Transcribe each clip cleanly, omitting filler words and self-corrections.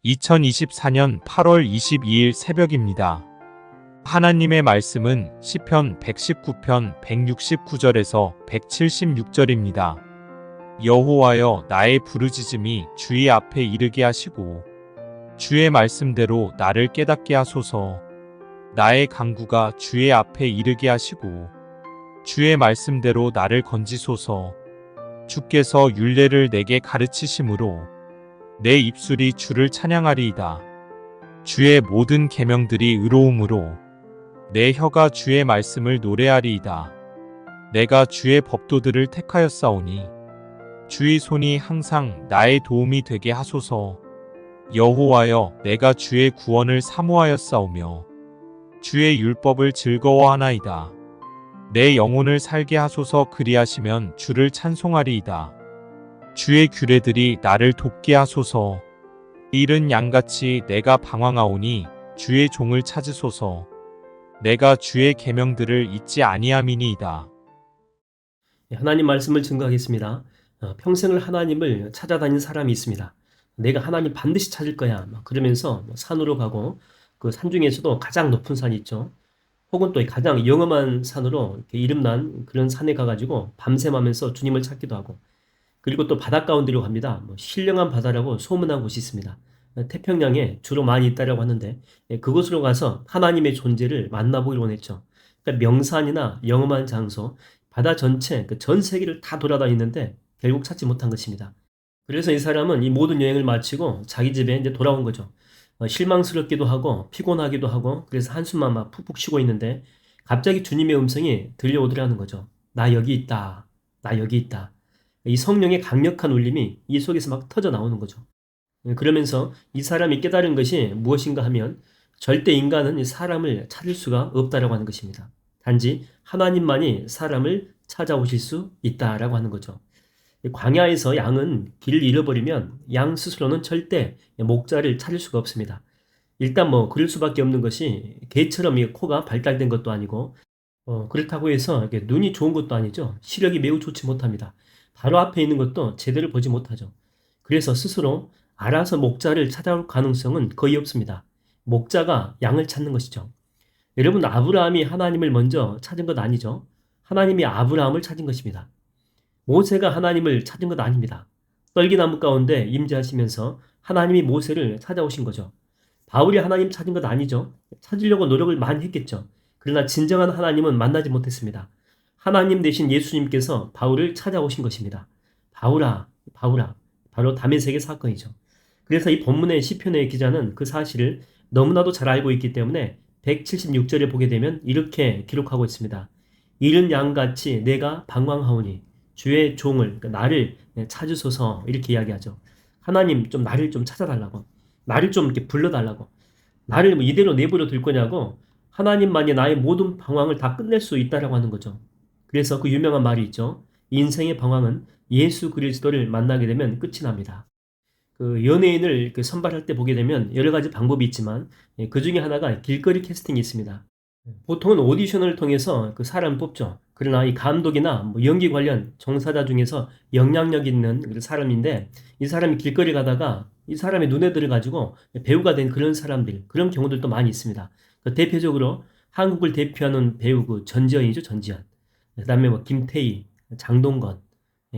2024년 8월 22일 새벽입니다. 하나님의 말씀은 시편 119편 169절에서 176절입니다. 여호와여, 나의 부르짖음이 주의 앞에 이르게 하시고 주의 말씀대로 나를 깨닫게 하소서. 나의 간구가 주의 앞에 이르게 하시고 주의 말씀대로 나를 건지소서. 주께서 율례를 내게 가르치심으로 내 입술이 주를 찬양하리이다. 주의 모든 계명들이 의로움으로 내 혀가 주의 말씀을 노래하리이다. 내가 주의 법도들을 택하였사오니 주의 손이 항상 나의 도움이 되게 하소서. 여호와여, 내가 주의 구원을 사모하였사오며 주의 율법을 즐거워하나이다. 내 영혼을 살게 하소서. 그리하시면 주를 찬송하리이다. 주의 규례들이 나를 돕게 하소서. 이른 양같이 내가 방황하오니 주의 종을 찾으소서. 내가 주의 계명들을 잊지 아니함이니이다. 하나님 말씀을 증거하겠습니다. 평생을 하나님을 찾아다닌 사람이 있습니다. 내가 하나님 반드시 찾을 거야. 그러면서 산으로 가고 그 산 중에서도 가장 높은 산이 있죠. 혹은 또 가장 영험한 산으로 이렇게 이름난 그런 산에 가가지고 밤샘하면서 주님을 찾기도 하고, 그리고 또 바닷 가운데로 갑니다. 신령한 바다라고 소문난 곳이 있습니다. 태평양에 주로 많이 있다라고 하는데, 그곳으로 가서 하나님의 존재를 만나보기를 원했죠. 그러니까 명산이나 영험한 장소, 바다 전체, 전 세계를 다 돌아다니는데 결국 찾지 못한 것입니다. 그래서 이 사람은 이 모든 여행을 마치고 자기 집에 이제 돌아온 거죠. 실망스럽기도 하고 피곤하기도 하고, 그래서 한숨만 막 푹푹 쉬고 있는데 갑자기 주님의 음성이 들려오더라는 거죠. 나 여기 있다. 나 여기 있다. 이 성령의 강력한 울림이 이 속에서 막 터져 나오는 거죠. 그러면서 이 사람이 깨달은 것이 무엇인가 하면 절대 인간은 이 사람을 찾을 수가 없다라고 하는 것입니다. 단지 하나님만이 사람을 찾아오실 수 있다라고 하는 거죠. 광야에서 양은 길을 잃어버리면 양 스스로는 절대 목자를 찾을 수가 없습니다. 일단 그럴 수밖에 없는 것이 개처럼 이 코가 발달된 것도 아니고, 그렇다고 해서 이렇게 눈이 좋은 것도 아니죠. 시력이 매우 좋지 못합니다. 바로 앞에 있는 것도 제대로 보지 못하죠. 그래서 스스로 알아서 목자를 찾아올 가능성은 거의 없습니다. 목자가 양을 찾는 것이죠. 여러분, 아브라함이 하나님을 먼저 찾은 것 아니죠. 하나님이 아브라함을 찾은 것입니다. 모세가 하나님을 찾은 것 아닙니다. 떨기나무 가운데 임재하시면서 하나님이 모세를 찾아오신 거죠. 바울이 하나님 찾은 것 아니죠. 찾으려고 노력을 많이 했겠죠. 그러나 진정한 하나님은 만나지 못했습니다. 하나님 대신 예수님께서 바울을 찾아오신 것입니다. 바울아, 바울아. 바로 다메섹의 사건이죠. 그래서 이 본문의 시편의 기자는 그 사실을 너무나도 잘 알고 있기 때문에 176절에 보게 되면 이렇게 기록하고 있습니다. 이른 양같이 내가 방황하오니 주의 종을, 그러니까 나를 찾으소서, 이렇게 이야기하죠. 하나님, 좀 나를 좀 찾아달라고, 나를 좀 이렇게 불러달라고, 나를 이대로 내버려 둘 거냐고. 하나님만이 나의 모든 방황을 다 끝낼 수 있다라고 하는 거죠. 그래서 그 유명한 말이 있죠. 인생의 방황은 예수 그리스도를 만나게 되면 끝이 납니다. 그 연예인을 선발할 때 보게 되면 여러 가지 방법이 있지만, 그 중에 하나가 길거리 캐스팅이 있습니다. 보통은 오디션을 통해서 그 사람을 뽑죠. 그러나 이 감독이나 연기 관련 종사자 중에서 영향력 있는 그 사람인데, 이 사람이 길거리 가다가 이 사람의 눈에 들어가지고 배우가 된 그런 사람들, 그런 경우들도 많이 있습니다. 그 대표적으로 한국을 대표하는 배우 그 전지현이죠, 전지현. 그 다음에 김태희, 장동건,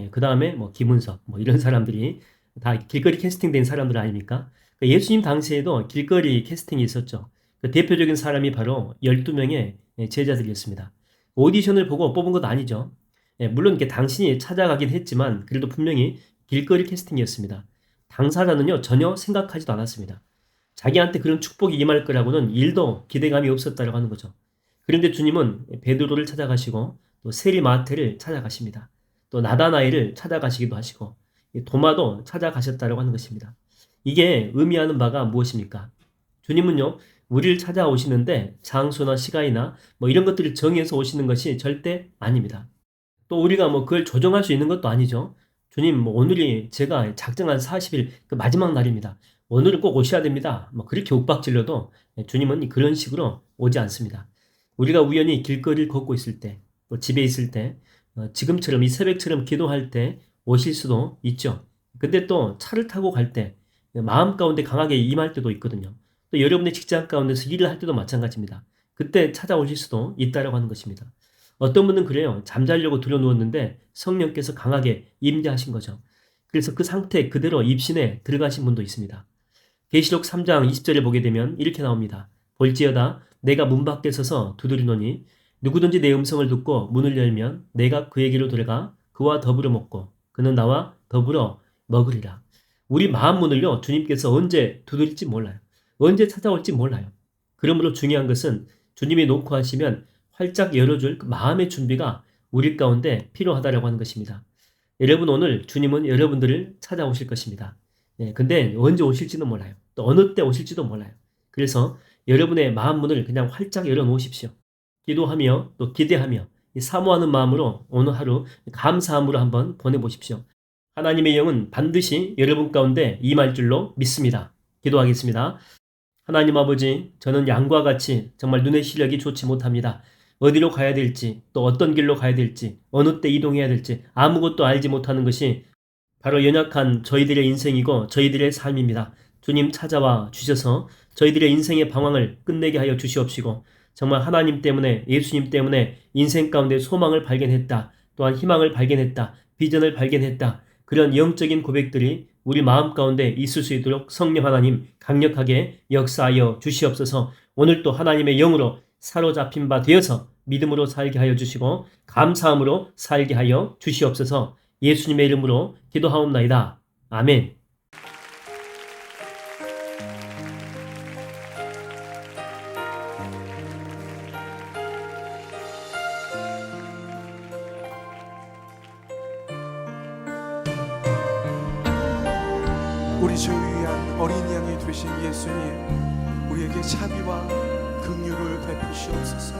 그 다음에 김은석, 이런 사람들이 다 길거리 캐스팅된 사람들 아닙니까? 그 예수님 당시에도 길거리 캐스팅이 있었죠. 그 대표적인 사람이 바로 12명의 제자들이었습니다. 오디션을 보고 뽑은 것 아니죠. 물론 이렇게 당신이 찾아가긴 했지만 그래도 분명히 길거리 캐스팅이었습니다. 당사자는요, 전혀 생각하지도 않았습니다. 자기한테 그런 축복이 임할 거라고는 1도 기대감이 없었다고 하는 거죠. 그런데 주님은 베드로를 찾아가시고 또 세리 마태를 찾아가십니다. 또 나다나엘을 찾아가시기도 하시고 도마도 찾아가셨다고 하는 것입니다. 이게 의미하는 바가 무엇입니까? 주님은요, 우리를 찾아오시는데 장소나 시간이나 이런 것들을 정해서 오시는 것이 절대 아닙니다. 또 우리가 그걸 조정할 수 있는 것도 아니죠. 주님, 오늘이 제가 작정한 40일 그 마지막 날입니다. 오늘은 꼭 오셔야 됩니다. 그렇게 윽박질러도 주님은 그런 식으로 오지 않습니다. 우리가 우연히 길거리를 걷고 있을 때, 또 집에 있을 때, 지금처럼 이 새벽처럼 기도할 때 오실 수도 있죠. 근데 또 차를 타고 갈 때, 마음 가운데 강하게 임할 때도 있거든요. 또 여러분의 직장 가운데서 일을 할 때도 마찬가지입니다. 그때 찾아오실 수도 있다라고 하는 것입니다. 어떤 분은 그래요. 잠자려고 들어누웠는데 성령께서 강하게 임재하신 거죠. 그래서 그 상태 그대로 입신에 들어가신 분도 있습니다. 계시록 3장 20절에 보게 되면 이렇게 나옵니다. 볼지어다 내가 문 밖에 서서 두드리노니 누구든지 내 음성을 듣고 문을 열면 내가 그에게로 들어가 그와 더불어 먹고 그는 나와 더불어 먹으리라. 우리 마음 문을요, 주님께서 언제 두드릴지 몰라요. 언제 찾아올지 몰라요. 그러므로 중요한 것은 주님이 놓고 하시면 활짝 열어줄 그 마음의 준비가 우리 가운데 필요하다라고 하는 것입니다. 여러분, 오늘 주님은 여러분들을 찾아오실 것입니다. 근데 언제 오실지는 몰라요. 또 어느 때 오실지도 몰라요. 그래서 여러분의 마음 문을 그냥 활짝 열어 놓으십시오. 기도하며 또 기대하며 사모하는 마음으로 오늘 하루 감사함으로 한번 보내보십시오. 하나님의 영은 반드시 여러분 가운데 임할 줄로 믿습니다. 기도하겠습니다. 하나님 아버지, 저는 양과 같이 정말 눈의 시력이 좋지 못합니다. 어디로 가야 될지, 또 어떤 길로 가야 될지, 어느 때 이동해야 될지 아무것도 알지 못하는 것이 바로 연약한 저희들의 인생이고 저희들의 삶입니다. 주님 찾아와 주셔서 저희들의 인생의 방황을 끝내게 하여 주시옵시고 정말 하나님 때문에 예수님 때문에 인생 가운데 소망을 발견했다. 또한 희망을 발견했다. 비전을 발견했다. 그런 영적인 고백들이 우리 마음 가운데 있을 수 있도록 성령 하나님 강력하게 역사하여 주시옵소서. 오늘 또 하나님의 영으로 사로잡힌 바 되어서 믿음으로 살게 하여 주시고 감사함으로 살게 하여 주시옵소서. 예수님의 이름으로 기도하옵나이다. 아멘. 우리 주 위한 어린 양이 되신 예수님, 우리에게 자비와 긍휼을 베푸시옵소서.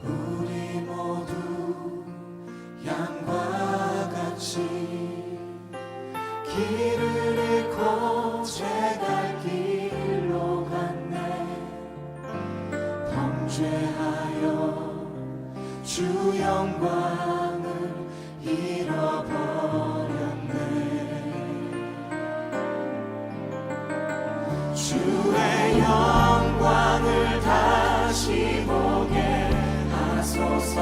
우리 모두 양과 같이 길을 잃고 죄갈 길로 갔네. 범죄하여 주 영광을 잃어버렸네. 주의 영광을 다시 보게 하소서.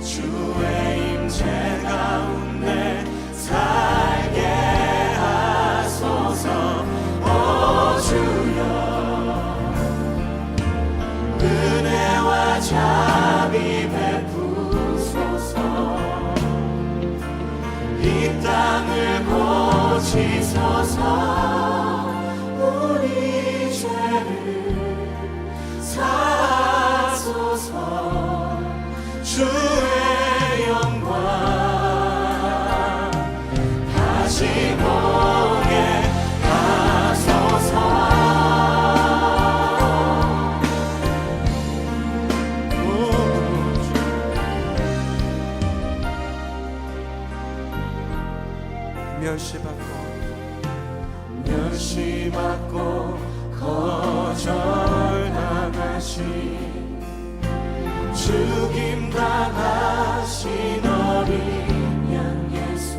주의 임재 가운데 살게 하소서. 오 주여, 은혜와 자비 베푸소서. 이 땅을 고치소서. 우리 죄를 사소서. 주의 영광 다시 보게 하소서. 멸시받고 거절당하신 죽임당하신 어린 양 예수,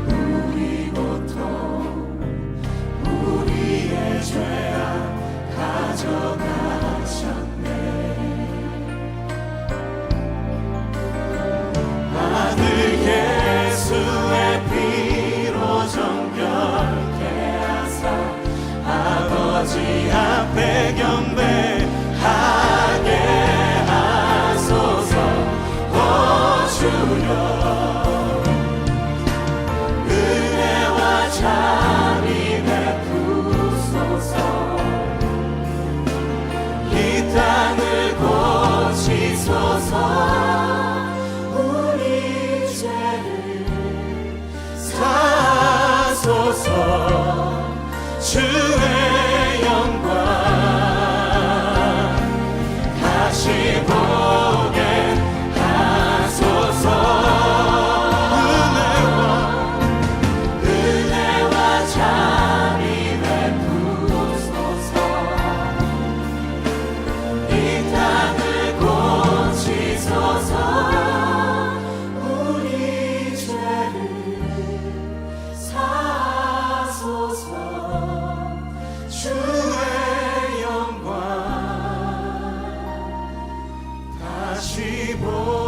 우리 고통 우리의 죄악 가져가셨네. 아들 예수의 피로 정결케 하사 아버지 앞에 경배하게 하소서. 오 주여, 은혜와 자비 베푸소서. 이 땅을 고치소서. 우리 죄를 사소서. 주의 영광 다시 보